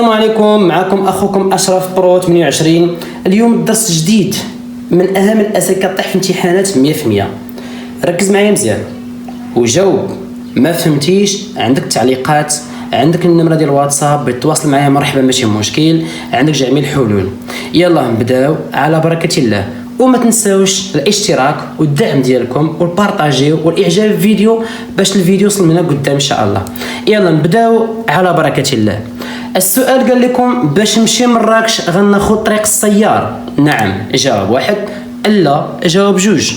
السلام عليكم، معكم اخوكم اشرف برو 28. اليوم درس جديد من اهم الاسئله كطيح في امتحانات 100%. ركز معايا مزيان وجاوب. ما فهمتيش عندك تعليقات، عندك النمره ديال الواتساب بتواصل معايا مرحبا، ماشي مشكل، عندك جميع الحلول. يلا نبداو على بركه الله. وما تنساوش الاشتراك والدعم ديالكم والبارطاجيو والاعجاب بالفيديو باش الفيديو يوصل لنا قدام ان شاء الله. يلا نبداو على بركه الله. السؤال قال لكم باش نمشي مراكش غناخذ طريق السيار. نعم جاوب واحد، الا جاوب جوج.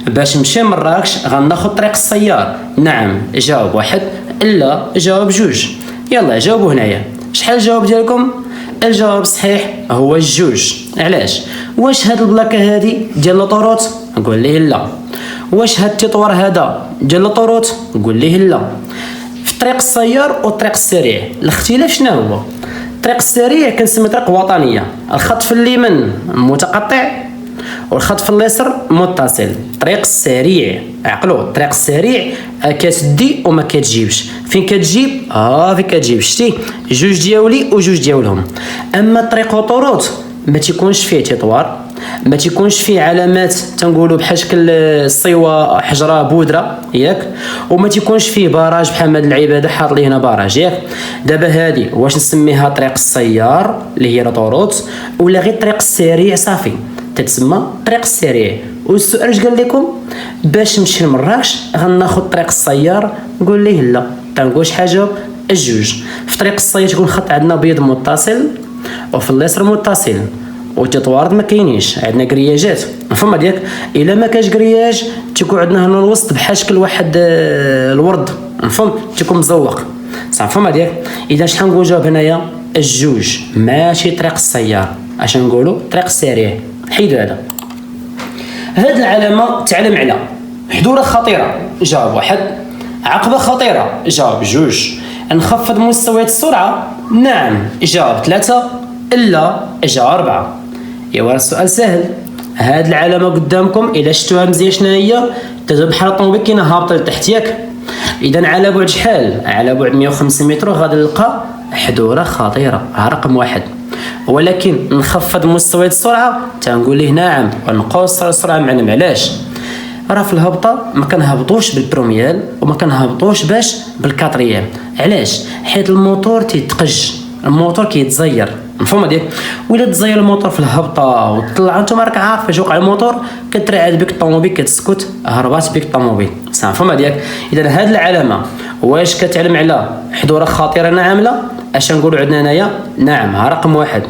باش نمشي مراكش غناخذ طريق السيار. نعم جاوب واحد، الا جاوب جوج. يلا جاوبوا هنايا. شحال الجواب ديالكم؟ الجواب الصحيح هو الجوج. علاش؟ واش هاد البلاكه هادي ديال لوطوروت؟ نقول ليه لا. واش هاد التطوار هذا ديال لوطوروت؟ نقول ليه لا. في الطريق السيار والطريق السريع الاختلاف شنو هو؟ الطريق السريع كنسمي طريق وطنيه، الخط في اليمين متقطع والخط في اليسر متصل. الطريق السريع عقلوا، الطريق السريع كتدي وما كتجيبش. فين كتجيب؟ فين كتجيب، شتي جوج دياولي وجوج ديالهم. اما الطريق اوطوروت ما تيكونش فيه تطوار، ما تيكونش فيه علامات تنقولوا بحال شكل الصيوه حجره بودره ياك، وما تيكونش فيه باراج بحال هاد العباده حاط لي هنا باراج ياك. دابا هادي واش نسميها طريق السيار اللي هي لوطوروت ولا غير الطريق السريع صافي تتسمى طريق السريع. والسؤال اش قال لكم؟ باش نمشي لمراكش غناخذ طريق السيار. نقول ليه لا. تنقول شحال جاوب؟ الجوج. في طريق السيار تكون الخط عندنا بيض متصل وفي اليسر متصل، والتطوارد ما كاينينش، عندنا كرياجات مفهوم ديالك. الا ما كاش كرياج تيكون عندنا هنا الوسط بحال شكل واحد الورد مفهوم، تيكون مزوق صافي مفهوم ديالك. اذا شحال نقول جواب هنايا؟ الجوج، ماشي طريق السيار، اش نقولوا طريق السريع. حيدوا هذا. هاد العلامه تعلم على حضوره خطيره. جاوب واحد. عقبه خطيره. جاوب جوج. نخفض مستويات السرعه. نعم جاوب ثلاثه، الا جاوب اربعه. ايوا السؤال سهل. هاد العلامه قدامكم الا شفتوها مزيان شنو هي؟ تجد بحال الطوموبيل كاينه هابطه لتحت ياك. اذا على بعد شحال؟ على بعد 150 متر غادي نلقى حضوره خطيره رقم واحد. ولكن نخفض مستويات السرعه تنقول ليه نعم، ونقص السرعه معلم. علاش؟ راه في الهبطه ما كنهبطوش بالبروميال وما كنهبطوش باش بالكاتريام. علاش؟ حيت الموتور تيتقج، الموتور كيتزير مفهوم ديك. ولا تزير الموتور في الهبطه وطلع انت راك عارف فاش وقع الموتور كترعد بك الطوموبيل كتسكت هربات بك الطوموبيل صافي مفهوم ديك. اذا هاد العلامه واش كتعلم على حضور خطيره نعم لا؟ اش نقولوا عندنا هنايا؟ نعم رقم واحد.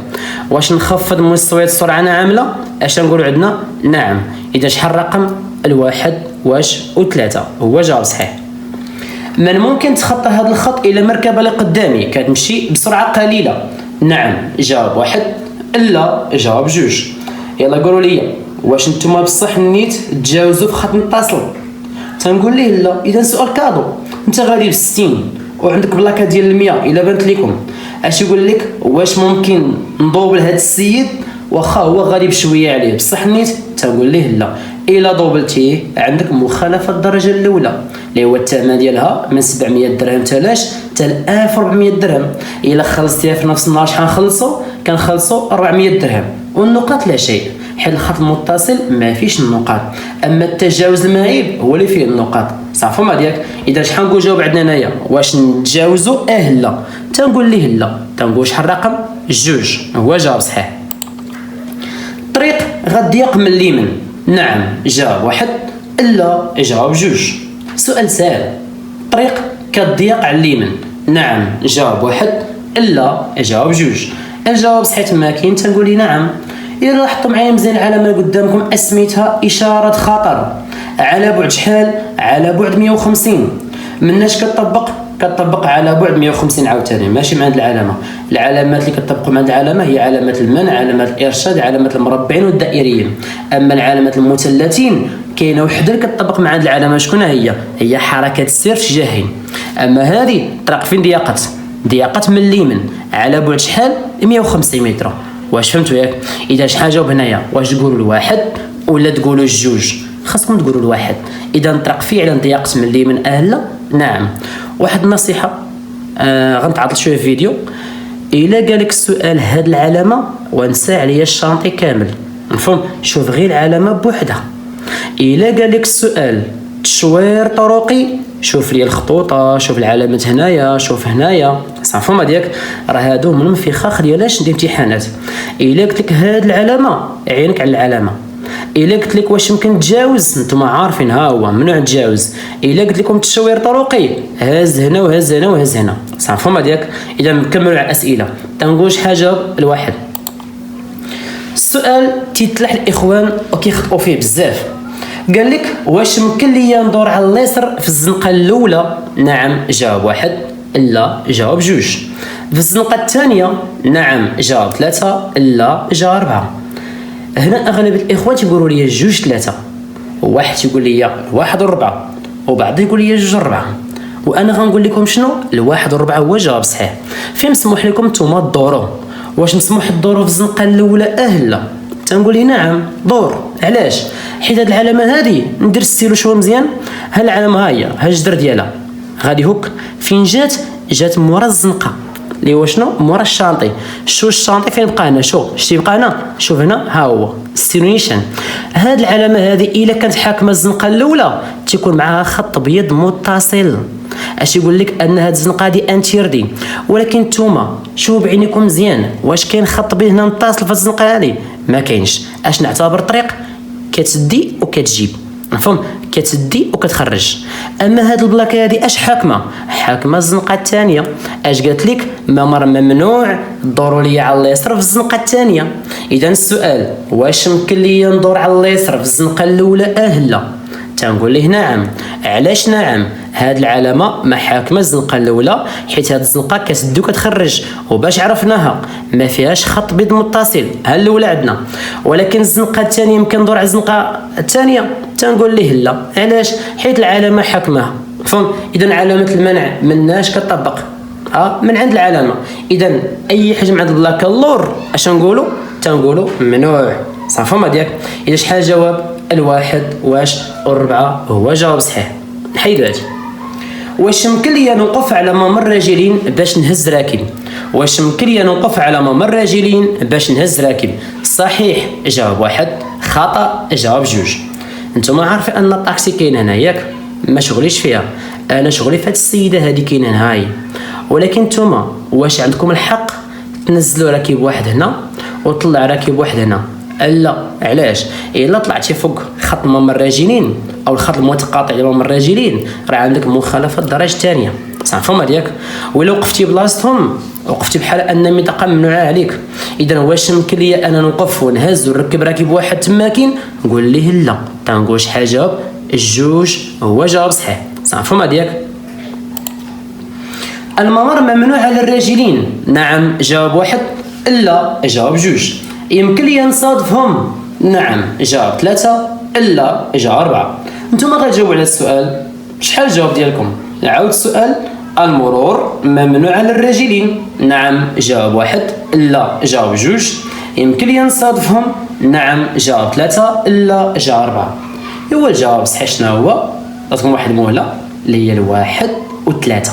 واش نخفض مستويات السرعه نعم لا؟ اش نقولوا عندنا؟ نعم. اذا شحال الرقم؟ الواحد واش وثلاثه هو جواب صحيح. من ممكن تخطى هذا الخط الى مركبه اللي قدامي كتمشي بسرعه قليله. نعم جاوب واحد، الا جاوب جوج. يلا قولوا لي واش نتوما بصح نيت تجاوزوا في خط متصل؟ تنقول ليه لا. اذا سؤال كادو، انت غادي ب 60 وعندك بلاكه ديال 100 الا بانت لكم، اش يقول لك؟ واش ممكن ندوبل هذا السيد واخا هو غادي بشويه عليه بصح نيت؟ تنقول ليه لا. الا دوبلتيه عندك مخالفه الدرجه الاولى اللي هو الثمن ديالها من 700 درهم تلاش حتى 1400 درهم. الا خلصتيها في نفس النهار شحال نخلصوا؟ كنخلصوا 400 درهم. والنقاط لا شيء، حيت الخط المتصل ما فيش النقاط، اما التجاوز المعيب هو اللي فيه النقاط صافي ما ديالك. اذا شحال نقول جاوب عندنا هنايا؟ واش نتجاوزوا؟ لا. تنقول ليه لا. تنقول شحال الرقم؟ جوج هو جواب صحيح. الطريق غضيق من اليمين. نعم جاوب واحد، الا جاوب جوج. سؤال سهل. الطريق كضيق على اليمين. نعم جاوب واحد، الا جاوب جوج. الجواب صحيح ما كاين. تنقول لي نعم. الا لاحظتوا معايا مزيان العلامه قدامكم اسميتها اشاره خطر. على بعد شحال؟ على بعد 150. مناش كتطبق على بعد 150 عاوتاني ماشي مع هاد العلامه. العلامات اللي كتطبقوا مع هاد العلامه هي علامات المنع، علامات الارشاد، علامات المربعين والدائريين. اما العلامات المثلثين كاينه وحده اللي كتطبق مع هاد العلامه. شكون هي حركه السير في اتجاهين. اما هذه طريق فين ضيقت من اليمين على بعد شحال؟ 150 متر. واش فهمتوا ياك؟ اذا شحال جاوب هنايا؟ واش تقولوا الواحد ولا تقولوا الجوج؟ خاصكم تقولوا الواحد. اذا الطريق فعلا ضيقت من اليمين لا؟ نعم. واحد النصيحه غنتعطل شويه في فيديو. الا قالك السؤال هاد العلامه وانسى عليا الشانطي كامل، مفهوم؟ شوف غير العلامه بوحدها. الا قالك السؤال تشوير طرقي، شوف لي الخطوطه، شوف العلامات هنايا، شوف هنايا، صافي ديالك راه هادو من الفخاخ ديالاش ديال الامتحانات. الا قلت لك هاد العلامه عينك على العلامه. الا قلت لك واش يمكن تجاوز، نتوما عارفين ها هو ممنوع تجاوز. الا قلت لكم تشوير طرقي، هاز هنا وهاز هنا وهاز هنا، صافي ديالك. اذا نكملوا على الاسئله، تنقول شحال جاوب الواحد. السؤال تيتلح الاخوان وكيخطئوا فيه بزاف. قال لك واش يمكن ليا ندور على اليسر في الزنقه الاولى؟ نعم جاوب واحد، لا جاوب جوج. في الزنقه الثانيه؟ نعم جاوب ثلاثه، لا جاوب اربعه. هنا اغلب الاخوان تيقولوا لي جوج ثلاثه، وواحد تيقول لي واحد وربعه، وبعض يقول لي جوج ربعه. وانا غنقول لكم شنو الواحد وربعه هو جواب صحيح. فين مسموح لكم نتوما تدوروا؟ واش مسموح تدوروا في الزنقه الاولى؟ لا. تنقول لي نعم دور. علاش؟ حيت هاد العلامه هادي ندير ستيلو شويه مزيان. ها العلامه ها هي، ها الجدر ديالها غادي هوك فين جات مورا الزنقه اللي هو شنو مورا الشانطي. شو الشانطي فين بقى هنا؟ شتي بقى هنا، شوف هنا ها هو ستيلونيشن. هاد العلامه هذه الا كانت حاكمه الزنقه الاولى تيكون معها خط ابيض متصل. اش يقول لك ان هاد الزنقه هادي انتيردي، ولكن نتوما شوفوا بعينيكم مزيان واش كاين خط ابيض هنا متصل في الزنقه هادي؟ ما كاينش. اش نعتبر طريق كتدي وكتجيب، مفهوم؟ كتدي وكتخرج. اما هاد البلاكه هادي اش حاكمه الزنقه الثانيه. اش قالت لك؟ ممنوع دوروا لي على اليسر في الزنقه الثانيه. اذا السؤال واش يمكن لي ندور على اليسر في الزنقه الاولى؟ لا. تنقول ليه نعم. علاش نعم؟ هاد العلامه ما حاكمه الزنقه الاولى، حيت هاد الزنقه كتدي وكتخرج، وباش عرفناها ما فيهاش خط بيض متصل. ها الاولى عندنا، ولكن الزنقه الثانيه يمكن ندور على الزنقه الثانيه. تنقول ليه لا. علاش؟ حيت العلامه حاكمها، فهم؟ اذا علامه المنع مناش كتطبق من عند العلامه. اذا اي حاجه من عند البلاكه اللور اش نقولوا؟ تنقولوا ممنوع، صافي ما ديالك. اذا شحال جواب الواحد واش والربعه هو جواب صحيح. نحيد هادي. واش يمكن لي نوقف على ممر راجلين باش نهز راكب؟ واش يمكن لي نوقف على ممر راجلين باش نهز راكب؟ صحيح جواب واحد، خطا جواب جوج. نتوما عارفين ان الطاكسي كاين هنا ياك؟ ما شغليش فيها، انا شغلي في هاد السيده هادي كاينه هنا هاي. ولكن نتوما واش عندكم الحق تنزلوا راكب واحد هنا وطلع راكب واحد هنا؟ لا. علاش؟ الا طلعتي فوق خط ممر الراجلين او الخط المتقاطع لممر الراجلين راه عندك مخالفه الدرجه الثانيه، صافي ما ديالك. ولا وقفتي بلاصتهم وقفتي بحال ان منطقه ممنوعه عليك. اذا واش يمكن لي انا نوقف ونهز ونركب راكب واحد تماكن؟ نقول ليه لا. تنقول شحال جواب الجوج هو جواب صحيح، صافي ما ديالك. الممر ممنوع على الراجلين؟ نعم جواب واحد، لا جواب جوج. يمكن لي نصادفهم؟ نعم جواب ثلاثة، لا جواب أربعة. نتوما غتجاوبوا على السؤال شحال الجواب ديالكم؟ نعاود السؤال. المرور ممنوع على الراجلين؟ نعم جواب واحد، لا جواب جوج. يمكن لي نصادفهم؟ نعم جواب ثلاثة، لا جواب أربعة. هو الجواب الصحيح شنو هو؟ عطيكم واحد المهلة اللي هي الواحد وثلاثة.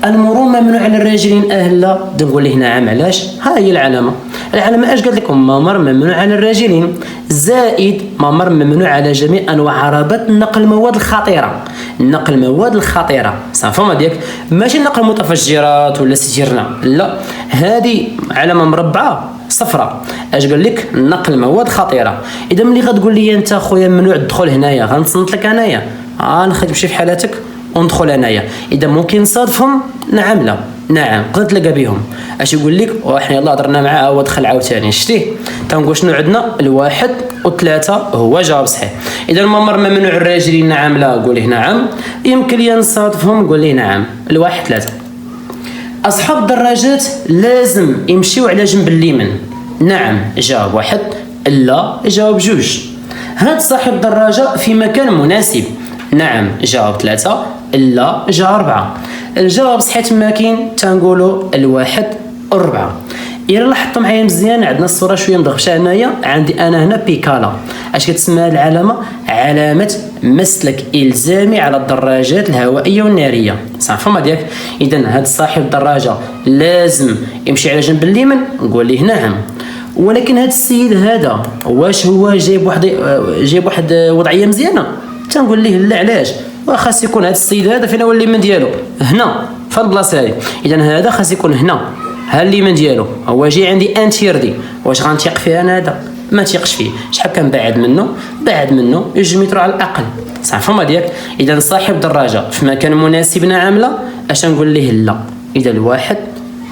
المرور ممنوع على الراجلين لا. نقول ليه نعم. علاش؟ ها هي العلامه. العلامه اش قالت لكم؟ ممر ممنوع على الراجلين زائد ممر ممنوع على جميع انواع عربات نقل المواد الخطيره. نقل المواد الخطيره، صافي ما ديالك، ماشي نقل متفجرات ولا سيرنا، لا. هذه علامه مربعه صفراء. اش قال لك؟ نقل مواد خطيره. اذا ملي غتقول لي انت خويا ممنوع الدخول هنايا غنصنت لك انايا نخرج نمشي في حالتك وندخل انايا. اذا ممكن نصادفهم؟ نعم لا. نعم قد تلقى بهم. اش يقول لك؟ وحنا يلاه هضرنا معاه ودخل عاوتاني شتيه. تنقول شنو عندنا؟ الواحد وثلاثة هو جواب صحيح. اذا الممر ممنوع الراجلين نعم لا، قول ليه نعم. يمكن لي نصادفهم؟ قول ليه نعم. الواحد ثلاثة. اصحاب الدراجات لازم يمشيو على جنب اليمين؟ نعم جواب واحد، لا جواب جوج. هاد صاحب الدراجة في مكان مناسب؟ نعم جواب ثلاثة، لا جواب أربعة. الجواب صحيح تماكين تنقولوا الواحد والربعة. إلا لاحظتوا معايا مزيان عندنا الصورة شوية مدغشة هنايا. عندي أنا هنا بيكالا. اش كتسمى هاد العلامة؟ علامة مسلك إلزامي على الدراجات الهوائية والنارية. صافي ديالك. إذا هاد صاحب الدراجة لازم يمشي على جنب اليمين، نقول ليه نعم. ولكن هاد السيد هذا واش هو جايب واحد وضعية مزيانة؟ تنقول ليه لا، علاش؟ وخاص يكون هاد السيد هذا فين هو اليمين ديالو؟ هنا في البلاصة هادي. إذا هذا خاص يكون هنا، ها اليمين ديالو. هو جاي عندي انتيردي، واش غنثيق فيه انا هذا؟ ما تيقش فيه. شحال كنبعد منه؟ بعد منه 2 متر على الاقل. صافي ما ديالك. اذا صاحب دراجه في مكان مناسب عامله، اش نقول ليه؟ لا. اذا 1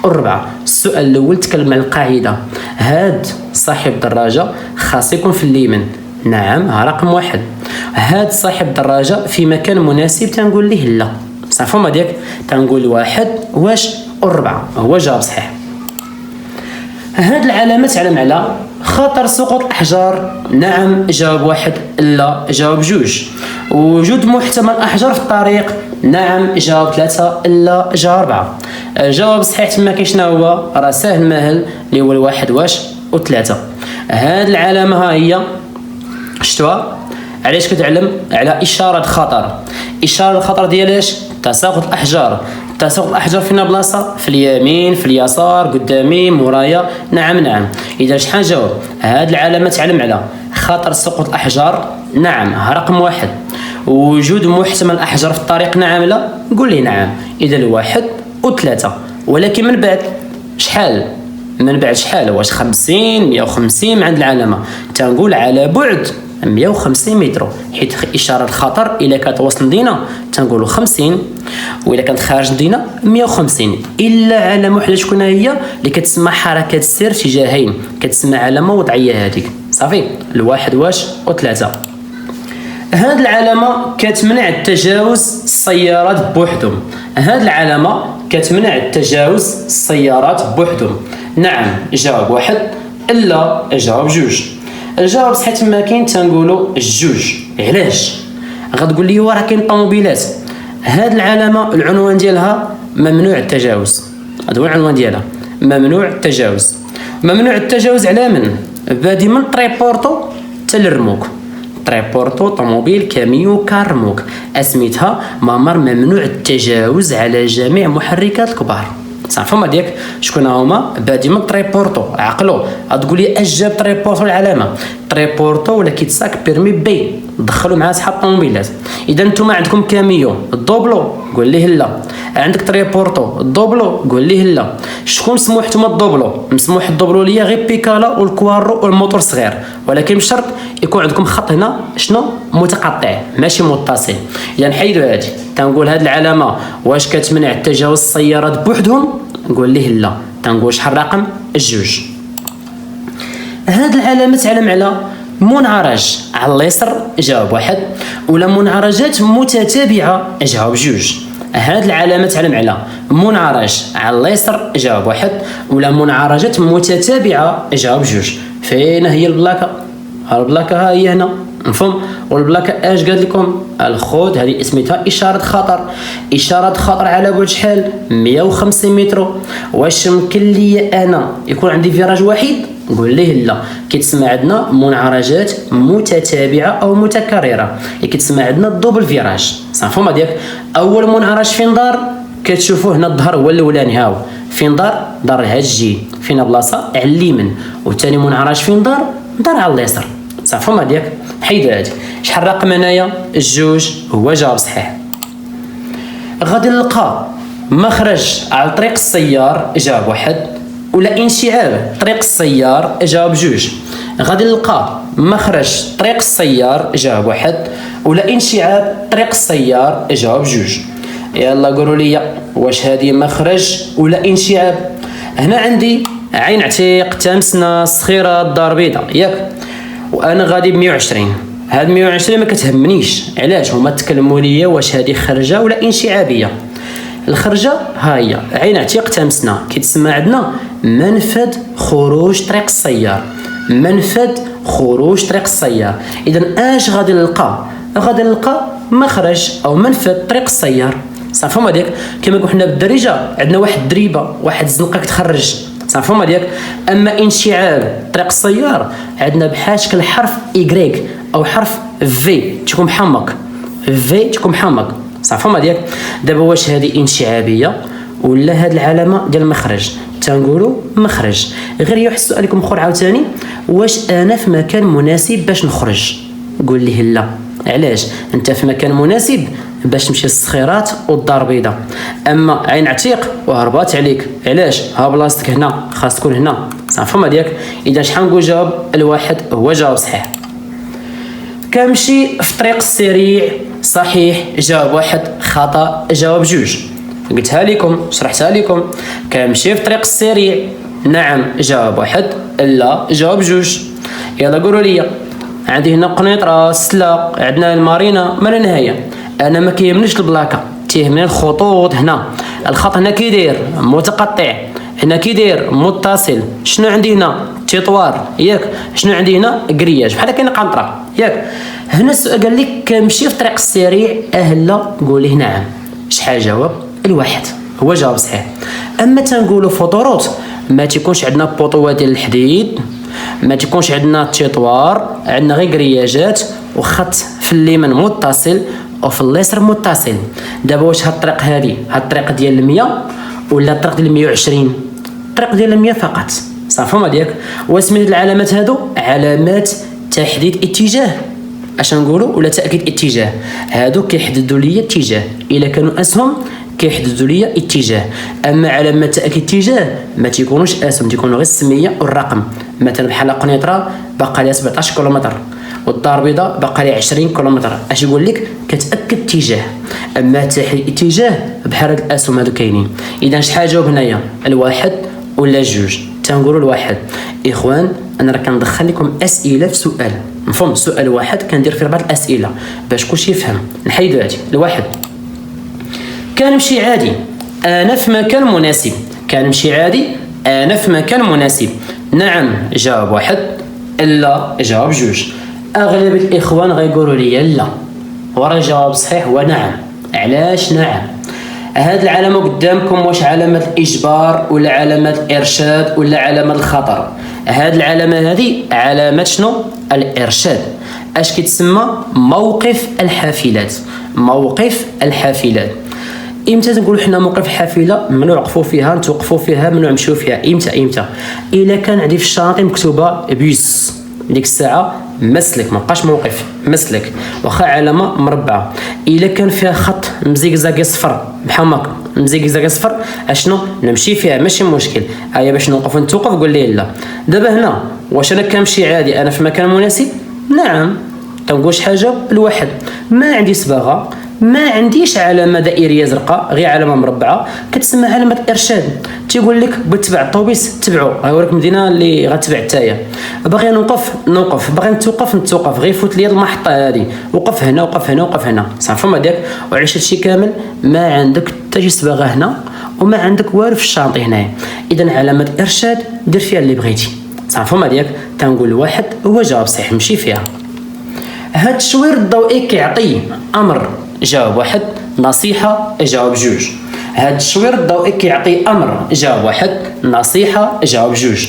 و4. السؤال الاول تكلم عن القاعده، هاد صاحب دراجه خاص يكون في اليمين، نعم، ها رقم 1. هاد صاحب دراجه في مكان مناسب، تنقول ليه لا. صافي ما ديالك. تنقول 1 واش و4 هو جواب صحيح. هاد العلامات علم على خطر سقوط الأحجار، نعم جواب 1، لا جواب 2. وجود محتمل أحجار في الطريق، نعم جواب 3، لا جواب 4. الجواب الصحيح تما كاين شنو هو؟ راه ساهل ماهل، اللي هو 1 واش و3. هاد العلامة ها هي شتوها؟ علاش كتعلم على إشارة خطر؟ إشارة الخطر ديالاش؟ تساقط الأحجار. تساقط الأحجار فينا بلاصة؟ في اليمين، في اليسار، قدامي، مورايا، نعم. إذا شحال جاوب؟ هاد العلامة تعلم على خطر سقوط الأحجار، نعم رقم 1. وجود محتمل الأحجار في الطريق، نعم لا؟ قول لي نعم. إذا 1 و3. ولكن من بعد شحال؟ من بعد شحال؟ واش 50 150 عند العلامة؟ تنقول على بعد 150 متر، حيت اشاره الخطر الا كانت وسط المدينه تنقولوا 50، والا كانت خارج المدينه 150. الا علامه وحده شكون هي اللي كتسمى حركه السير في اتجاهين، كتسمى علامه وضعيه هذيك. صافي 1 واش و3. هاد العلامه كتمنع التجاوز السيارات بوحدهم. هاد العلامه كتمنع التجاوز السيارات بوحدهم، نعم جواب 1، الا جواب 2. الجواب صحيح تما كاين تنقولوا 2. علاش؟ غتقول لي راه كاين طوموبيلات. هاد العلامه العنوان ديالها ممنوع التجاوز، هذا هو العنوان ديالها، ممنوع التجاوز. ممنوع التجاوز على من؟ بادي من طريبورتو حتى للرموك. طريبورتو طوموبيل كاميو كار رموك، اسميتها ممر ممنوع التجاوز على جميع محركات الكبار. صافي ما ديك شكون هما؟ بادي من طريبورتو. عقلوا غتقول لي اش جاب طريبورتو العلامه؟ طريبورتو ولا كيتساك بيرمي بي، دخلوا معها صحاب الطوموبيلات. اذا نتوما عندكم كاميو الدوبلو، قول ليه لا. عندك طريبورتو الدوبلو، قول ليه لا. شكون مسموح نتوما الدوبلو؟ مسموح الدوبلو ليا غير بيكالا والكوارو والموتور صغير، ولكن بشرط يكون عندكم خط هنا شنو متقطع ماشي متصل. اذا نحيدوا هذه. تنقول هذه العلامه واش كتمنع التجاوز السيارات بوحدهم؟ نقول ليه لا. تنقول شحال الرقم؟ 2. هاد العلامه تعلم على منعرج على اليسر، جواب 1، ولا منعرجات متتابعه، جواب 2. هاد العلامه تعلم على منعرج على اليسر، جواب 1، ولا منعرجات متتابعه، جواب 2. فين هي البلاكه؟ البلاكه ها هي هنا، مفهوم؟ والبلاكه اش قال لكم؟ الخود هذه اسميتها اشاره خطر. اشاره خطر على بعد شحال؟ 150 متر. واش يمكن لي انا يكون عندي فيراج واحد؟ نقول ليه لا. كيتسمى عندنا منعرجات متتابعه او متكرره، اللي كيتسمى عندنا الدوبل فيراج. صافي ما ديالك. اول منعرج فين دار؟ كتشوفوه هنا الظهر هو الاولاني، هاو فين دار؟ دار الهجي فينا بلاصه على اليمين. وثاني منعرج فين دار؟ دار على اليسار. صافي ما ديالك. حيد هادي. شحال الرقم هنايا؟ 2 هو جواب صحيح. غادي نلقى مخرج على طريق السيار، جواب 1، ولا انشعاب طريق السيار، جواب 2. غادي نلقى مخرج طريق السيار، جواب 1، ولا انشعاب طريق السيار، جواب 2. يلا قولوا لي واش هذه مخرج ولا انشعاب؟ هنا عندي عين عتيق، تمسنا، الصخيره، الدار البيضاء، ياك؟ وانا غادي ب 120. هاد 120 ما كتهمنيش، علاش؟ هما تكلموا لي واش هذه خرجه ولا انشعابيه. الخرجه ها هي عين عتيق تمسنا، كيتسمى عندنا منفذ خروج طريق السيار، منفذ خروج طريق السيار. اذا اش غادي نلقى؟ غادي نلقى مخرج او منفذ طريق السيار. صافي ما ديك. كما قلنا حنا بالدرجه عندنا واحد الدريبه، واحد الزنقه كتخرج. صافي ما ديك. اما انشعاب طريق السيار عندنا بحال شكل حرف إيكغيك، او حرف في تكون محمق، في تكون محمق، صافي ديالك. دابا واش هذه انشعابيه ولا هاد العلامه ديال المخرج؟ تنقولوا مخرج. غير يوحد السؤال لكم اخر عاوتاني، واش انا في مكان مناسب باش نخرج؟ قول لي لا. علاش؟ انت في مكان مناسب باش تمشي للصخيرات والدار البيضاء، اما عين عتيق وهربات عليك. علاش؟ ها بلاصتك هنا، خاص تكون هنا، صافي ديالك. اذا شحال نقول جواب الواحد هو جواب صحيح. كنمشي في طريق السريع، صحيح جواب واحد، خطا جواب جوج. قلتها لكم، شرحتها لكم. كنمشي في طريق السريع، نعم جواب واحد، لا جواب جوج. يلا قولوا لي، عندي هنا قنيطره، السلا، عندنا المارينا، ما لا نهايه. انا ما كيهمنيش البلاكه، تيهمني الخطوط. هنا الخط هنا كي داير متقطع، هنا كي داير متصل. شنو عندي هنا؟ تيطوار، ياك؟ شنو عندي هنا؟ كرياج، بحال كاين قنطره، ياك؟ هنا السؤال قال لك كنمشي في طريق السريع، لا قول لي نعم. شحال جواب؟ الواحد هو جواب صحيح. اما تنقولوا فوتوروت، ما تيكونش عندنا بوطوات ديال الحديد، ما تيكونش عندنا تيطوار، عندنا غير كرياجات وخط في اليمين متصل وفي اليسار متصل. دابا واش هاد الطريق هادي هاد الطريق ديال 100 ولا الطريق ديال 120؟ الطريق ديال 100 فقط، صافي ما ديالك. وسميت العلامات هادو علامات تحديد اتجاه، اش نقولوا؟ ولا تاكيد اتجاه. هادو كيحددوا لي اتجاه، الا كانوا اسهم كيحددوا لي اتجاه. اما علامات تاكيد اتجاه ما تيكونوش اسهم، تيكونوا غير السميه والرقم. مثلا بحال قنيطره باقا لها 17 كيلومتر والدار البيضاء باقا لها 20 كيلومتر، اش يقول لك؟ كتاكد اتجاه. اما تحديد اتجاه بحال هاد الاسهم هادو كاينين. اذا شحال جاوب هنايا؟ الواحد ولا جوج؟ تنقولوا الواحد. اخوان انا راه كندخل لكم اسئله في سؤال، مفهوم؟ سؤال واحد كندير فيه 4 الاسئله باش كلشي يفهم. نحيدو هادي الواحد. كنمشي عادي، انا في مكان مناسب. كنمشي عادي، انا في مكان مناسب. نعم جواب واحد، لا جواب جوج. اغلب الاخوان غيقولوا لي لا، ورا الجواب صحيح ونعم. علاش نعم؟ هاد العلامه قدامكم واش علامه الاجبار ولا علامه الارشاد ولا علامه الخطر؟ هاد العلامه هذه علامه شنو؟ الارشاد. اش كيتسمى؟ موقف الحافلات. موقف الحافلات. امتى تنقولوا حنا موقف حافله؟ ممنوع نوقفوا فيها، نتوقفوا فيها، ممنوع نمشيو فيها. امتى؟ الا كان عندي في الشاطئ مكتوبه بيس، ديك الساعه مسلك، ما بقاش موقف، مسلك واخا علامه مربعه. الا كان فيها خط مزيكزاكي صفر بحماق، مزيكزاكي صفر، اشنو؟ نمشي فيها ماشي مشكل. هيا باش نوقف نتوقف قول لي لا. دابا هنا واش انا كنمشي عادي انا في مكان مناسب؟ نعم. تنقول شحال جاوب؟ الواحد. ما عندي صباغه، ما عنديش علامه دائريه زرقاء، غير علامه مربعه كتسمى علامه ارشاد. تيقول لك بغيت تبع الطوبيس تبعو، غيوريك مدينه اللي غتبع حتىيا. باغي نوقف، باغي نتوقف، غير فوت لي المحطه هذه، وقف هنا وقف هنا وقف هنا، صافي ما داك. وعلاش هادشي كامل؟ ما عندك حتى شي صباغه هنا وما عندك والو في الشانطي هنايا. اذا علامه ارشاد دير فيها اللي بغيتي، صافي ما ديك. تنقول واحد هو جواب صحيح، مشي فيها. هاد التشوير الضوئي كيعطي امر، جواب واحد. نصيحه جواب جوج. هاد التشوير الضوئي كيعطي امر، جواب واحد. نصيحه جواب جوج.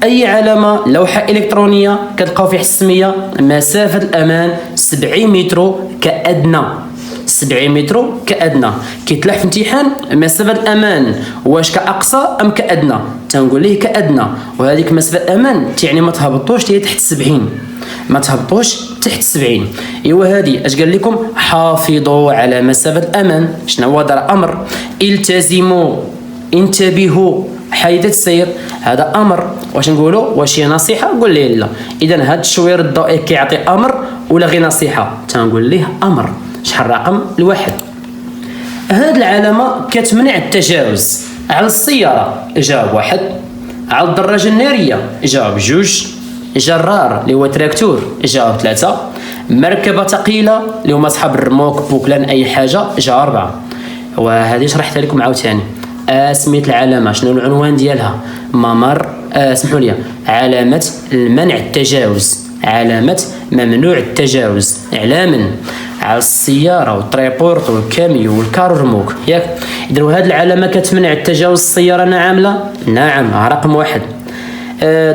اي علامه لوحه الكترونيه كتلقاو فيها السميه مسافه الامان 70 متر كادنى. 70 متر كادنى. كيتلاح في امتحان مسافه الامان واش كاقصى ام كادنى؟ تنقول ليه كادنى، وهذيك مسافه الامان تعني ما تهبطوش ليه تحت 70، ما تهبطوش تحت 70. ايوا هذه اش قال لكم؟ حافظوا على مسافه الامان. شنو هو هذا امر؟ التزموا، انتبهوا حيث السير، هذا امر. واش نقولوا؟ واش هي نصيحه؟ قول لي لا. اذا هذا التشوير الضوئي كيعطي امر ولا غير نصيحه؟ تنقول ليه امر. شحال الرقم؟ الواحد. هذه العلامه كتمنع التجاوز على السياره، جواب واحد. على الدراجه الناريه، جواب جوج. جرار اللي هو تراكتور، جواب 3. مركبه ثقيله اللي هما اصحاب الرموك بوكلان اي حاجه، جواب 4. وهذه شرحتها لكم عاوتاني. سميت العلامه شنو العنوان ديالها؟ ممر، سمحوا لي، علامه المنع التجاوز، علامه ممنوع التجاوز، اعلاما على السياره والتريبورت والكاميو والكار والرموك، ياك؟ اذا هذه العلامه كتمنع التجاوز السياره، نعم لا؟ نعم. رقم 1.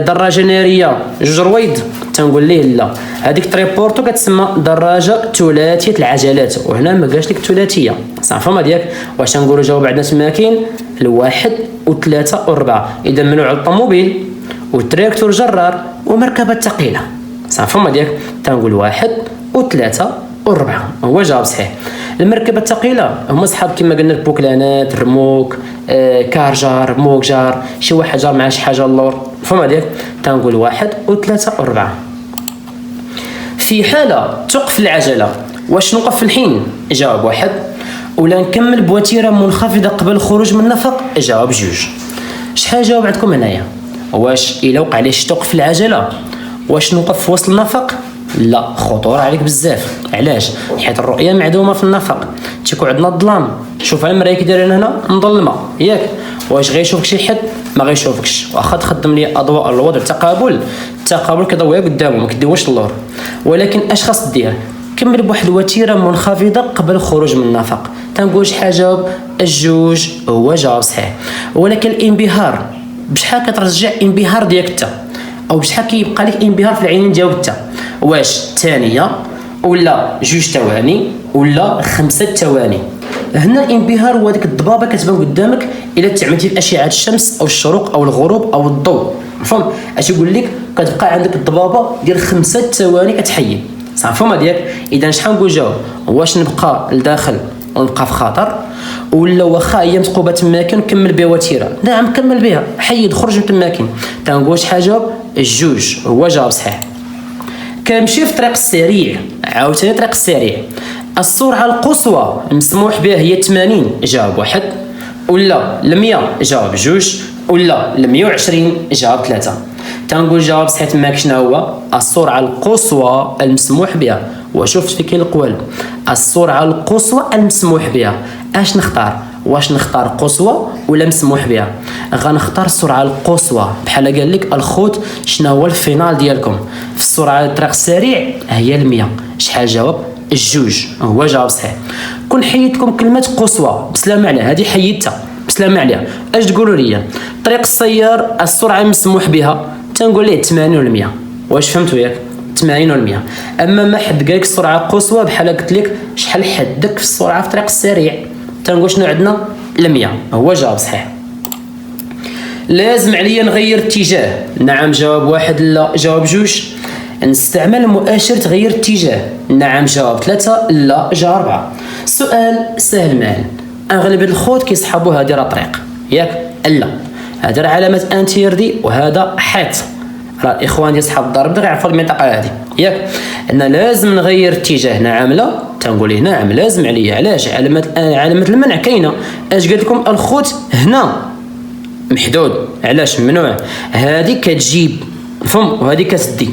دراجه ناريه 2 رويد، تنقول ليه لا، هذيك تريبورتو كتسمى دراجه ثلاثيه العجلات، وهنا ما قالش لك ثلاثيه صافي ما ديالك. واش تنقولوا جاوب عندنا تما كاين الواحد وثلاثه واربعه، اذا منوع الطوموبيل والتراكتور جرار ومركبه ثقيله صافي ما ديالك. تنقول واحد وثلاثه واربعه هو جواب صحيح. المركبه الثقيله هما صحاب كما قلنا البوكلانات، الرموك، كارجار، موكجار، شي واحد جار مع شي حاجه اللور فما ديك. تنقول واحد وثلاثه واربعه. في حاله توقف العجله واش نوقف في الحين؟ جواب واحد. ولا نكمل بوتيره منخفضه قبل الخروج من النفق؟ جواب جوج. شحال جواب عندكم هنايا؟ واش الا وقع لي شي توقف العجله واش نوقف في وسط النفق؟ لا، خطوره عليك بزاف. علاش؟ حيت الرؤيه معدومه في النفق، تيكون عندنا الظلام. شوف على المرايه كي دايرين هنا مظلمه ياك، واش غيشوفك شي حد؟ ما غيشوفكش. واخا تخدم لي اضواء الوضع التقابل كيضوي قدامه ما كديوش اللور، ولكن اش خاص دير؟ كمل بواحد الوتيره منخفضه قبل الخروج من النفق. تنقول شحال جواب؟ الجوج هو جواب صحيح. ولكن الانبهار بشحال كترجع انبهار ديالك انت، او بشحال كيبقى لك انبهار في العينين ديالك انت؟ واش ثانيه ولا جوج ثواني ولا 5 ثواني؟ هنا الانبهار هو ديك الضبابه كتبان قدامك الا تعملتي في اشعه الشمس او الشروق او الغروب او الضوء فهم. اش يقول لك؟ كتبقى عندك الضبابه ديال 5 ثواني كتحيد صافي ما ديالك. اذا شحال نقول جواب؟ واش نبقى لداخل ونبقى في خطر، ولا واخا هي مثقوبه تماكن نكمل بها وتيره؟ نعم كمل بها، حيد خرج من تماكن. تنقول شحال جواب؟ الجوج هو جواب صحيح. كنمشي في الطريق السريع، عاوتاني الطريق السريع السرعه القصوى المسموح بها هي 80 جواب واحد، ولا 100 جواب جوج، ولا 120 جواب 3. تنقول جواب صحيح تماك شنو هو؟ السرعه القصوى المسموح بها. وشفت في كاين القوالب السرعه القصوى المسموح بها. اش نختار؟ واش نختار قصوى ولا مسموح بها؟ غنختار السرعه القصوى. بحال قال لك الخوت شنو هو الفينال ديالكم في السرعه الطريق السريع؟ هي 100. شحال جواب؟ الجوج هو جواب صحيح. كون حيدتكم كلمه قصوى بسلامه عليها، هذه حيدتها بسلامه عليها. اش تقولوا لي؟ طريق السيار السرعه المسموح بها تنقول ليه 80 و 100. واش فهمتوا ياك؟ 80 و 100. اما ما حد قال لك السرعه قصوى بحال قلت لك شحال حدك في السرعه في الطريق السريع، تنقول شنو عندنا؟ 100 هو جواب صحيح. لازم عليا نغير اتجاه؟ نعم جواب واحد، لا جواب جوج. نستعمل مؤشر تغيير اتجاه؟ نعم جواب 3، لا جواب 4. سؤال سهل معنا، اغلب الخوت كيصحابوا هذه راه طريق ياك؟ لا، هذا علامه انتيردي وهذا حيط. راه الاخوان ديال صحاب الضرب غيعرفوا المنطقه هذه ياك. انا لازم نغير اتجاه؟ نعم لا. تنقول ليه نعم لازم عليا. علاش؟ علامه المنع كاينه. اش قلت لكم الخوت هنا محدود؟ علاش ممنوع؟ هذه كتجيب فهم وهذه كتدي.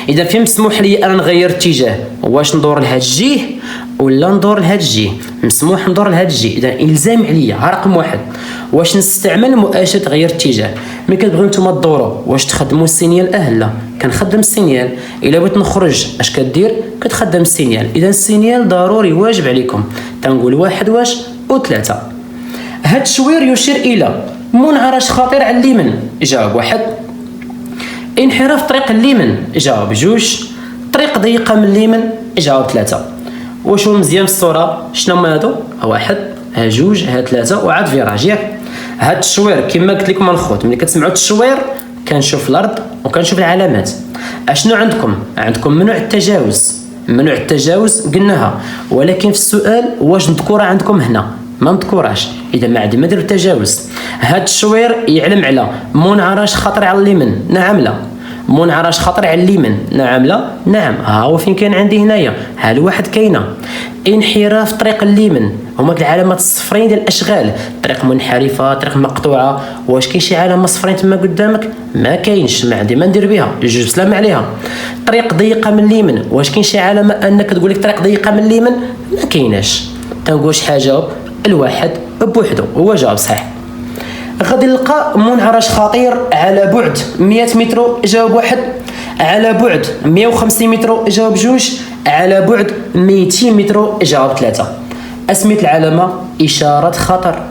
اذا فين مسموح لي انا نغير اتجاه؟ واش ندور لهاد الجهه ولا ندور لهاد الجهه؟ مسموح ندور لهاد الجهه. اذا الزام عليا رقم واحد. واش نستعمل مؤشر تغيير اتجاه؟ ملي كتبغيو نتوما تدوروا واش تخدموا السينيال؟ لا، كنخدم السينيال. الا بغيت نخرج اش كدير؟ كتخدم السينيال. اذا السينيال ضروري واجب عليكم. تنقول واحد واش وثلاثه. هاد الشوير يشير الى منعرج خطير على اليمين؟ جواب واحد. انحراف طريق اليمين؟ جواب جوج. طريق ضيقه من اليمين؟ جواب 3. واش هو مزيان في الصوره؟ شنو هما هادو؟ واحد، ها جوج، ها 3 وعاد فيراج ياك. هاد التشوير كما قلت لكم الخوت ملي كتسمعوا التشوير كنشوف الارض وكنشوف العلامات. اشنو عندكم ممنوع التجاوز. ممنوع التجاوز قلناها، ولكن في السؤال واش مذكوره عندكم هنا؟ ما مذكوراش. اذا ما عندي ما ندير التجاوز. هاد التشوير يعلم على منعرج خطر على اليمين؟ نعم لا. منعرج خطر على اليمين؟ نعم لا. نعم، ها هو فين كاين عندي هنايا، ها الواحد كاينه. انحراف طريق اليمين هما العلامات الصفرين ديال الاشغال، طريق منحرفه، طريق مقطوعه. واش كاين شي علامه صفرين تما قدامك؟ ما كاينش، ما عندي ما ندير بها، جوج سلام عليها. طريق ضيقه من اليمين، واش كاين شي علامه انك تقول لك طريق ضيقه من اليمين؟ ما كايناش. تنقول شحال جواب؟ الواحد بوحدو هو جواب صحيح. غادي نلقى منعرج خطير على بعد 100 متر؟ جواب واحد. على بعد 150 متر؟ جواب جوج. على بعد 200 متر؟ جواب 3. اسميت العلامه اشاره خطر.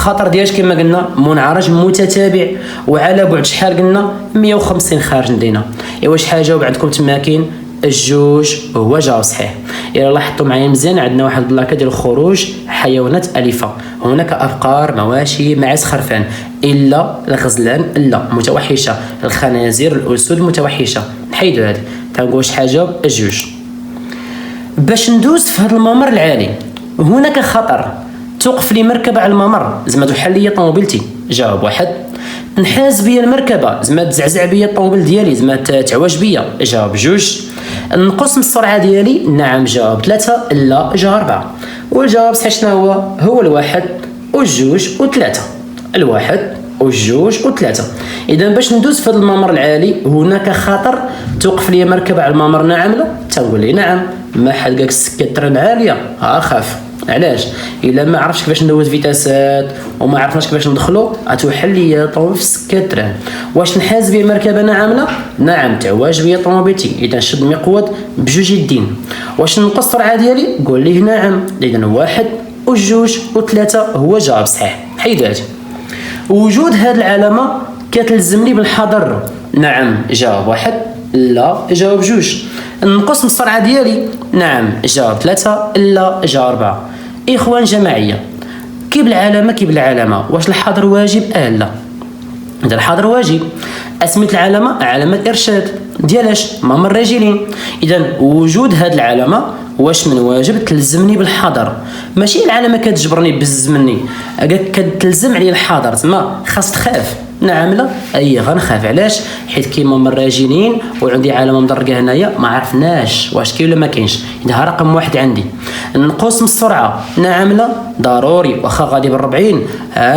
الخطر ديالش كما قلنا منعرج متتابع، وعلى بعد شحال قلنا 150 خارج المدينه. ايوا شحال جاوب عندكم تما؟ كاين الجوج هو جواب صحيح. الا لاحظتوا معايا مزيان عندنا واحد البلاكه ديال خروج حيوانات اليفه، هناك ابقار مواشي معز خرفان، الا الغزلان لا متوحشه، الخنازير الاسود متوحشه. نحيدوا هذه تنقول شحال جاوب الجوج. باش ندوز في هذا الممر العالي هناك خطر، توقف لي مركبه على الممر زعما تحل لي طوموبيلتي، جاوب واحد. نحاز بيا المركبه زعما تزعزع بيا الطوموبيل ديالي زعما تعواج بيا، جاوب جوج. نقص من السرعه ديالي، نعم جاوب ثلاثه، لا جاوب اربعه. والجواب صحيح شنو هو؟ هو الواحد والجوج وثلاثه، الواحد والجوج وثلاثه. اذا باش ندوز في هذا الممر العالي هناك خطر، توقف لي مركبه على الممر، نعم لا؟ تنقول لي نعم. ما حد قالك السكه ترن عاليه، اخاف. علاش؟ الا ما عرفتش كيفاش ندوز فيتاسات وما عرفناش كيفاش ندخلوا غتوحل لي طوموبيل في السكه تران. واش نحاز بيا المركبه؟ نعم لا؟ نعم تعواج بيا طوموبيلتي، اذا شد المقود بجوج يدين. واش نقص السرعه ديالي؟ قول ليه نعم. اذا واحد وجوج وثلاثه هو جواب صحيح. حيد هذه. وجود هذه العلامه كتلزمني بالحذر، نعم جاوب واحد، لا جاوب جوج. نقص من السرعه ديالي، نعم جاوب ثلاثه، لا جاوب اربعه. اخوان جماعيه كيف العلامه واش الحظر واجب؟ لا. اذا الحظر واجب اسميت العلامه علامه ارشاد ديالاش ممر الراجلين. اذا وجود هذه العلامه واش من واجب؟ تلزمني بالحظر، ماشي العلامه كتجبرني بزز مني، كتلزم عليا الحظر، تما خاص تخاف. نعم لا؟ اي غنخاف. علاش؟ حيت كاين ممر راجلين وعندي علامه مدرجه هنايا ما عرفناش واش كاين ولا ما كاينش. اذا رقم واحد عندي. نقص من السرعه، نعم لا؟ ضروري، واخا غادي بال40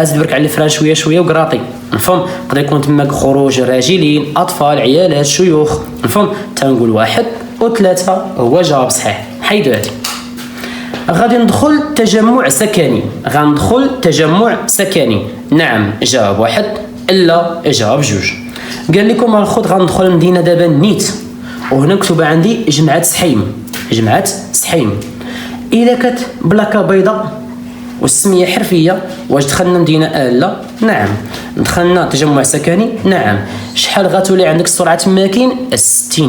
زيد برك على الفران شويه شويه وقراطي، نفهم. يقدر يكون تماك خروج راجلين، اطفال، عيالات، شيوخ، نفهم. تنقول واحد وثلاثه هو جواب صحيح. حيدوا هذه. غادي ندخل تجمع سكني، نعم جواب واحد، الا جواب جوج. قال لكم الخوت غندخل المدينه دابا نيت، وهنا مكتوبه عندي جمعه سحيم. الا كانت بلاكه بيضاء والسميه حرفيه واش دخلنا مدينه؟ لا. نعم دخلنا تجمع سكني، نعم. شحال غتولي عندك السرعه تما؟ كاين 60،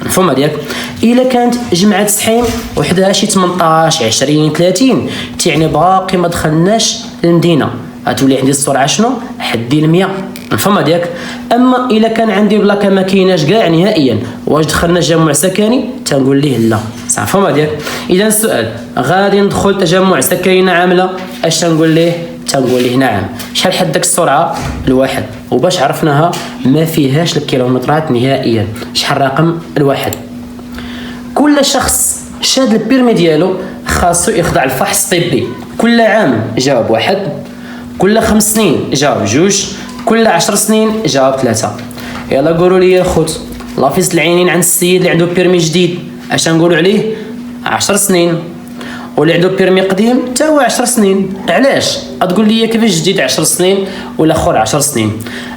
مفهوم ديالك. الا كانت جمعه سحيم وحدها شي 18 20 30 تعني باقي ما دخلناش للمدينه، غتولي عندي السرعه شنو؟ حدي 100، مفهوم ديالك. اما الا كان عندي بلاكه ما كايناش كاع نهائيا واش دخلنا جمع سكني؟ تنقول ليه لا، صح مفهوم ديالك. اذا السؤال غادي ندخل تجمع سكني، نعم لا؟ اش تنقول ليه؟ تنقول ليه نعم. شحال حدك السرعه؟ الواحد، وباش عرفناها ما فيهاش الكيلومترات نهائيا. شحال رقم؟ الواحد. كل شخص شاد البيرمي ديالو خاصو يخضع الفحص الطبي كل عام، جاوب واحد. كل 5 سنين، جاوب جوج. كل 10 سنين، جاوب ثلاثه. يلا قولوا لي الخوت، لافيس العينين عند السيد اللي عنده بيرمي جديد اش نقولوا عليه؟ 10 سنين. واللي عنده بيرمي قديم حتى هو 10 سنين. علاش؟ تقول لي كيفاش جديد 10 سنين ولا اخر 10 سنين؟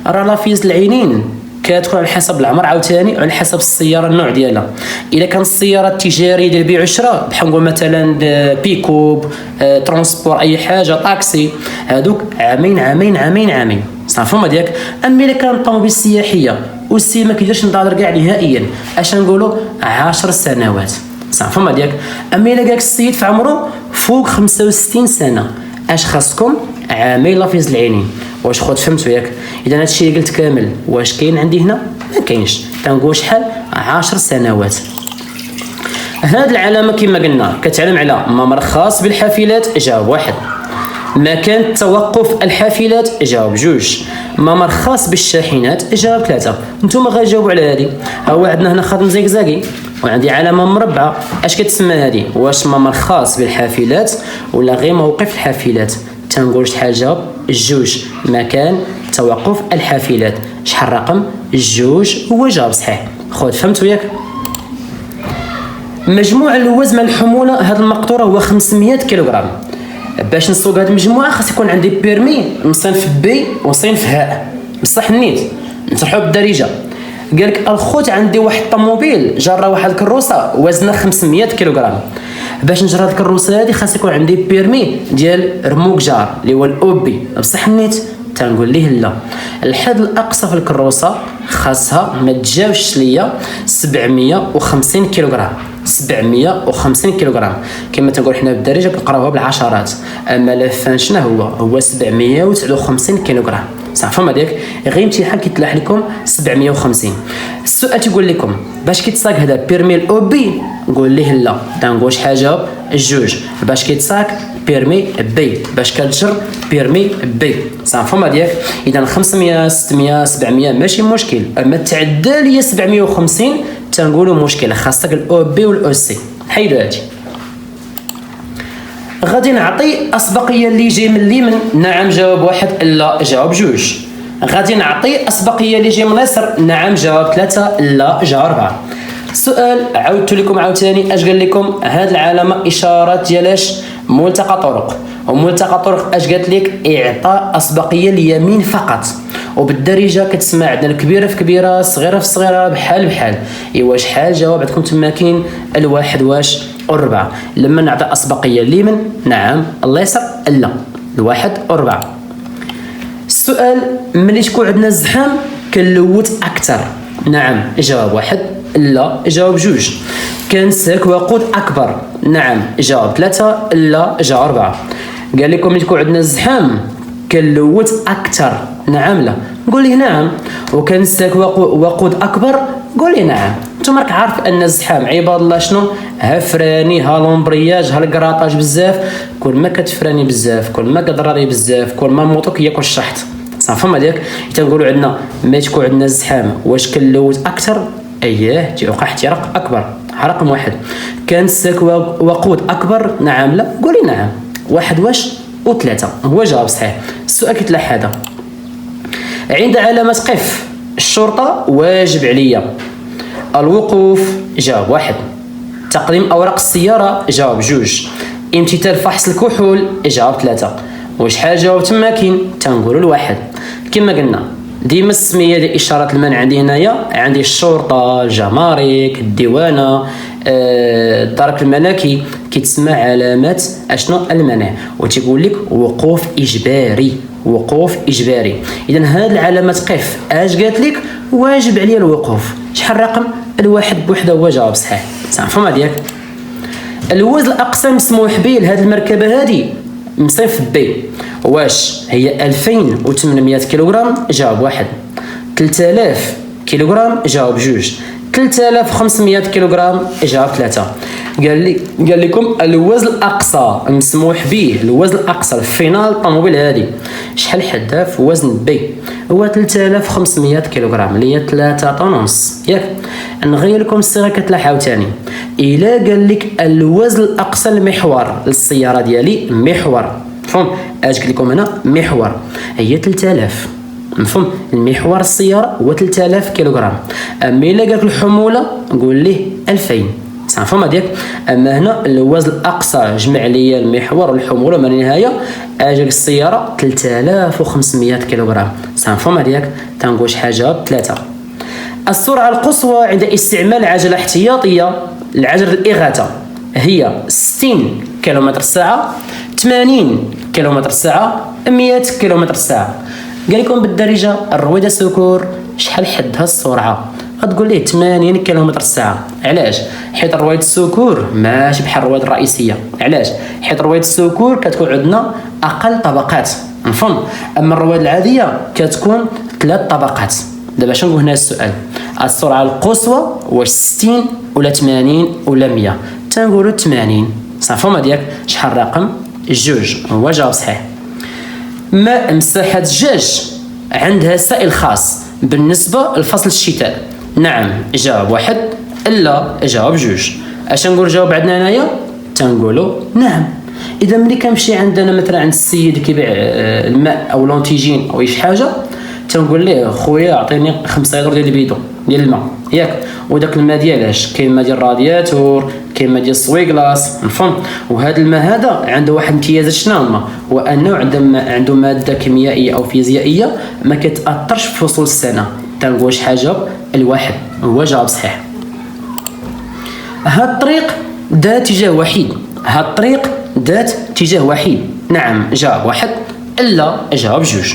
راه لافيس العينين كتكون على حسب العمر عاوتاني وعلى حسب السياره النوع ديالها. الا كانت السياره التجاريه ديال البيع والشراء بحال نقول مثلا بيكوب، ترونسبور، اي حاجه، طاكسي، هذوك عامين صافي ديالك. اما الا كانت طوموبيل سياحيه والسي ما كيديرش نضادر كاع نهائيا اش نقولوا؟ 10 سنوات، صافي ديالك. اما الا قالك السيد في عمره فوق 65 سنه اش خاصكم؟ عامين لافيز العينين. واش خوت فهمتوا ياك؟ اذا هادشي اللي قلت كامل واش كاين عندي هنا؟ ما كاينش. تنقول شحال؟ 10 سنوات. هاد العلامه كما قلنا كتعلم على ممر خاص بالحافلات، جاوب واحد. مكان توقف الحافلات، جاوب جوج. ممر خاص بالشاحنات، جاوب ثلاثه. نتوما غتجاوبوا على هذه. هو عندنا هنا خط مزيكزاكي وعندي علامه مربعه، اش كتسمى هذه؟ واش ممر خاص بالحافلات ولا غير موقف الحافلات؟ تنقول شحال جاوب؟ جوج. مكان توقف الحافلات. شحال رقم؟ جوج هو جواب صحيح. خوت فهمتوا ياك؟ مجموع الوزن الحموله هذا المقطوره هو 500 كيلوغرام. باش نسوق هذه المجموعه خاص يكون عندي بيرمي من صنف بي وصنف هاء، بصح نيت نشرحوا بالدارجه. قالك الخوت عندي واحد الطوموبيل جاره واحد الكروسه وزنها 500 كيلوغرام. باش نجري هاد الكروسه هادي خاص يكون عندي بيرمي ديال رموك جار اللي هو الاوبي، بصح نيت تنقول ليه لا. الحد الاقصى في الكروسه خاصها ما تجاوزش ليا 750 كيلوغرام. 750 كيلوغرام كما تنقول حنا بالدارجه كنقراوها بالعشرات، اما لافان شنو هو 759 كيلوغرام. صافي ما ديك غير امتحان كيتلاح لكم 750. السؤال تيقول لكم باش كيتصاك هذا بيرمي الاوبي، نقول ليه لا، تنقول شحال جاوب الجوج. باش كيتصاك بيرمي بي، باش كتجر بيرمي بي. صافي ما ديك اذا 500 600 700 ماشي مشكل، اما تعدى ليا 750 تنقولوا مشكله، خاصك الاو بي والاو سي. حيدوا هادي. غادي نعطي اسبقيه اللي جاي من اليمين، نعم جاوب واحد، لا جاوب جوج. غادي نعطي اسبقيه اللي جاي من اليسار، نعم جاوب ثلاثه، لا جاوب اربعه. السؤال عاودت لكم عاوتاني اش قال لكم؟ هاد العلامه اشارات ديالاش ملتقى طرق، وملتقى طرق اش قالت لك؟ اعطاء اسبقيه اليمين فقط. وبالدارجه كتسمع عندنا الكبيره في كبيره، الصغيره في صغيره، بحال بحال. ايوا شحال جواب عندكم تما؟ كاين الواحد واش والربعه. لما نعطي اسبقيه اليمين نعم، اليسار لا، الواحد والربعه. السؤال ملي تكون عندنا الزحام كنلوت اكثر، نعم جواب واحد، لا جواب جوج. كنسلك وقود اكبر، نعم جواب ثلاثه، لا جواب اربعه. قال لكم ملي تكون عندنا الزحام كنلوت اكثر، نعم لا، نقول ليه نعم. وكنسلك وقود اكبر، قول لي نعم. انتم راك عارف ان الزحام عباد الله شنو؟ ها فراني، ها لومبرياج، ها الكراطاج بزاف. كل ما كتفراني بزاف، كل ما كضرري بزاف، كل ما موطوك ياكل الشحط. صافي ما ديك تنقولوا عندنا ملي تكون عندنا الزحام واش كنلوت اكثر؟ اييه تيوقع احتراق اكبر. رقم واحد. كنسلك وقود اكبر، نعم لا، قولي نعم. واحد واش وثلاثه هو جواب صحيح. السؤال كيتلاح هذا: عند علامه قف الشرطه واجب عليا الوقوف، جواب واحد. تقديم اوراق السياره، جواب جوج. امتثال فحص الكحول، جواب ثلاثه. وشحال جواب تما كاين؟ تنقولوا الواحد. كما قلنا ديما السميه ديال اشارات المنع عندي هنايا، عندي الشرطه، الجمارك، الديوانه، الدرك الملكي، كيتسمى علامات اشنو؟ المنع. وتيقول لك وقوف اجباري، وقوف اجباري. اذا هاد العلامات قف اش قالت لك؟ واجب عليا الوقوف. شحال الرقم؟ الواحد بوحده هو جواب صحيح. فهمت ديالك؟ الوزن الاقصى مسموح به لهاد المركبه هادي مصنف بي، واش هي 2800 كيلوغرام؟ جواب واحد. 3000 كيلوغرام؟ جواب جوج. 3500 كيلوغرام؟ جواب ثلاثة. قال لكم الوزن الاقصى مسموح به، الوزن الاقصى الفينال الطوموبيل هذه شحال حدها في وزن بي؟ هو 3500 كيلوغرام اللي هي 3 طن ونص، ياك؟ نغير لكم الصيغه كتلاح عاوتاني. الا قال لك الوزن الاقصى المحور للسياره ديالي، محور، مفهوم؟ اش قلت لكم هنا؟ محور هي 3000، مفهوم؟ المحور السياره هو 3000 كيلوغرام. اما الا قالك الحموله نقول ليه 2000. صافي ديالك. اما هنا الوزن الاقصى جمع لي المحور والحموله من النهايه، اجاك السياره 3500 كيلوغرام. صافي ديالك. تنقول شحال جواب؟ 3. السرعه القصوى عند استعمال العجله الاحتياطيه، العجله الاغاثه، هي 60 كيلومتر الساعه، 80 كيلومتر الساعه، 100 كيلومتر الساعه. قال لكم بالدارجه الرويده سكور شحال حدها السرعه؟ غتقول ليه 80 كيلومتر الساعه. علاش؟ حيت رويده السكور ماشي بحال الرويده الرئيسيه. علاش؟ حيت رويده السكور كتكون عندنا اقل طبقات، مفهوم؟ اما الرويده العاديه كتكون 3 طبقات. دابا شنو هنا السؤال؟ السرعه القصوى واش 60 ولا 80 ولا 100؟ تنقولوا 80. صافي ما ديالك. شحال الرقم؟ جوج هو جواب صحيح. ما مساحه الدجاج عندها سائل خاص بالنسبه لفصل الشتاء؟ نعم جواب واحد، لا جواب جوج. اش نقول جواب عندنا هنايا؟ تنقولوا نعم. اذا ملي كنمشي عندنا مثلا عند السيد كيبيع الماء او لونتيجين او شي حاجه، تنقول ليه خويا عطيني 5 لتر ديال البيدون ديال الماء، ياك؟ وداك الماء ديالاش؟ كاين الماء ديال الرادياتور، كاين الماء ديال السويغلاص، مفهوم؟ وهذا الماء هذا عنده واحد الامتيازات. شنو هما؟ هو انه عنده ماده كيميائيه او فيزيائيه ما كتاثرش في فصول السنه. تنقول شحال جواب؟ الواحد هو جواب صحيح. هاد الطريق ذات اتجاه وحيد هاد الطريق دات اتجاه وحيد؟ نعم جاوب واحد، لا جاوب جوج.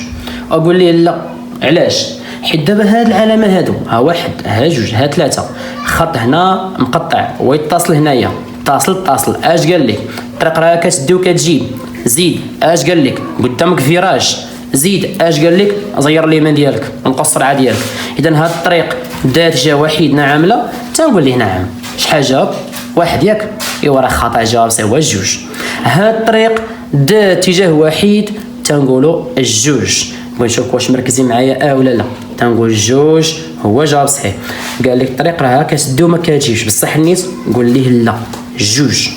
اقول لي لا، علاش؟ حيت دابا هاد العلامه هادو، ها واحد ها جوج ها ثلاثه، خط هنا مقطع ويتصل هنايا، اتصل اش قال لك؟ الطريق راه كتدي وكتجيب، زيد اش قال لك؟ قدامك فيراج، زيد اش قال لك؟ زير اليمين ديالك ونقص السرعه ديالك. اذا هاد الطريق دات اتجاه وحيد نعم لا؟ تنقول ليه نعم. شحال جاوب؟ واحد ياك؟ ايوا راه خطا، جواب صحيح هو جوج. هاد الطريق دات اتجاه وحيد تنقولوا الجوج. بغيت نشوف واش مركزين معايا ولا لا. تنقول جوج هو جواب صحيح. قال لك الطريق راه كتدي وما كتجيش، بصح نيت قول ليه لا جوج.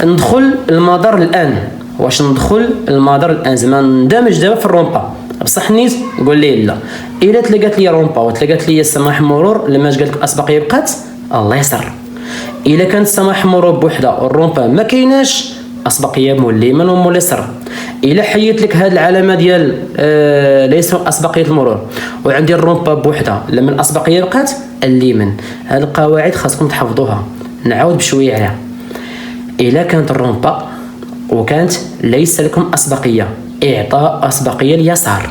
ندخل المدار الان. واش ندخل المدار الان زعما ندمج دابا في الرومبا، بصح نيت قول ليه لا. الا تلقات لي رومبا وتلقات لي سماح مرور، لما قال لك الاسبقيه بقات الله يسر. الا كانت سماح مرور بوحده والرومبا ما كايناش، اسبقيه مول اليمين ومول اليسار. الا حيت لك هاد العلامه ديال ليس اسبقيه المرور وعندي الرومبا بوحده، لما الاسبقيه بقات اليمين. هاد القواعد خاصكم تحفظوها. نعاود بشويه عليها. الا كانت الرومبا وكانت ليس لكم اسبقيه، اعطاء اسبقيه اليسار.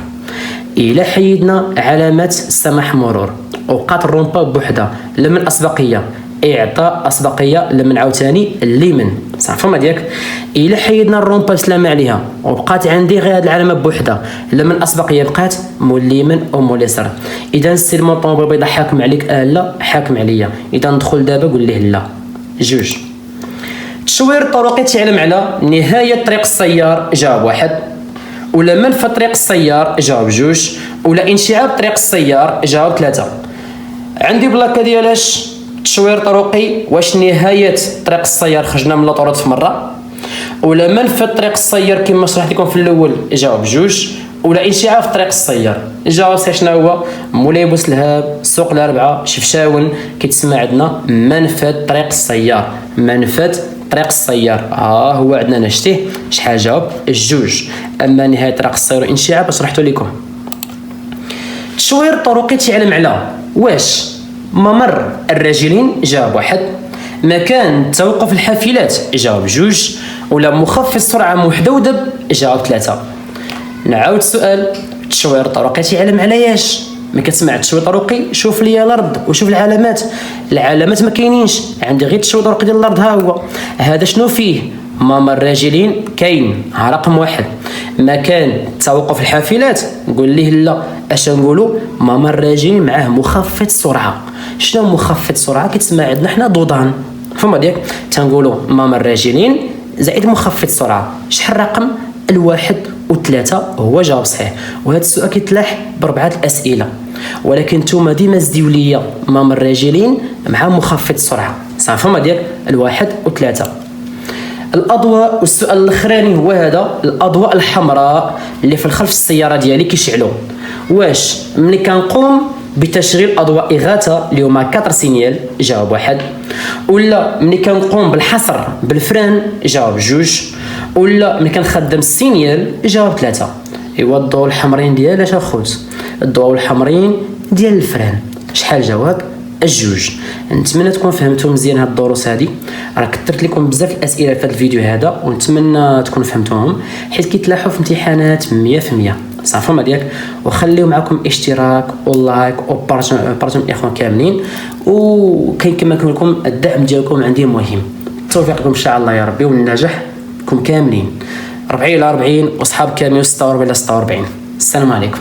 الا حيدنا علامه سماح مرور وبقات الرومبا بوحده، لما الاسبقيه اعطاء اسبقيه لمن عاوتاني اليمين. صح فما ديالك؟ الا حيدنا الرومبا سلام عليها وبقات عندي غير هاد العلامه بوحده، لما الاسبقيه بقات مول اليمين او مول اليسار. اذا السي الموطوموبيل بيضا حاكم عليك لا حاكم عليا. اذا ندخل دابا قول ليه لا جوج. التشوير الطرقي تعلم على نهايه طريق السيار، جاوب واحد. ولا منفذ طريق السيار، جاوب جوج. ولا انشعاب طريق السيار، جاوب ثلاثه. عندي بلاكه ديالاش تشوير طرقي، واش نهايه طريق السيار خرجنا من لاطورات في مره، ولا منفذ طريق السيار كما شرحت لكم في الاول، جاوب جوج. ولا انشعاب في طريق السيار، جاوب صحيح شنو هو؟ مولاي بوسلهاب، سوق الاربعه، شفشاون، كيتسمى عندنا منفذ طريق السيار. منفذ طريق السيار هو عندنا شتيه. شحال جاوب؟ الجوج. اما نهايه طريق السيار والانشعاب شرحته لكم. التشوير الطرقي تعلم على واش ممر الراجلين، جاوب واحد. مكان توقف الحافلات، جاوب جوج. ولا مخفض سرعه محدودب، جاوب ثلاثه. نعاود السؤال. التشوير الطرقي تعلم على ياش؟ ملي كتسمع التشوير الطرقي شوف ليا الارض وشوف العلامات. العلامات ما كاينينش، عندي غير التشوير الطرقي ديال الارض. ها هو هذا شنو فيه؟ ممر الراجلين كاين، رقم واحد. مكان توقف الحافلات قول ليه لا. اش نقولوا؟ ممر الراجلين معاه مخفض سرعه. شنو مخفض سرعه؟ كيتسمى عندنا حنا ضودان. فهموا ديك؟ تنقولوا ممر الراجلين زائد مخفض سرعه. شحال الرقم؟ الواحد وثلاثة هو جواب صحيح. وهذا السؤال كيتلاح بربعه الاسئله، ولكن نتوما ديما زديو ليا ممر الراجلين مع مخفض سرعه. صافي فهموا ديك؟ الواحد وثلاثة. الاضواء، والسؤال الاخراني هو هذا. الاضواء الحمراء اللي في الخلف السياره ديالي كيشعلوا، واش ملي كنقوم بتشغيل اضواء اغاثه اللي هما 4 سينيال، جاوب واحد. ولا ملي كنقوم بالحصر بالفران، جاوب جوج. ولا ملي كنخدم السينيال، جاوب ثلاثه. ايوا الضوء الحمرين ديال اش اخوت؟ الضوء الحمرين ديال الفران. شحال جواب؟ الجوج. نتمنى تكون فهمتوا مزيان هاد الدروس هادي. راه كثرت لكم بزاف الاسئله في هذا الفيديو هذا، ونتمنى تكونوا فهمتوهم حيت كيتلاحوا في امتحانات 100%. صافي ما ديالك. وخليو معكم اشتراك ولايك وبارطاج الاخوان كاملين. وكاين كما كنقول لكم الدعم ديالكم عندي مهم. التوفيق لكم ان شاء الله يا ربي، والنجاح لكم كاملين. 40 على 40 واصحاب كاملين 46 على 46. السلام عليكم.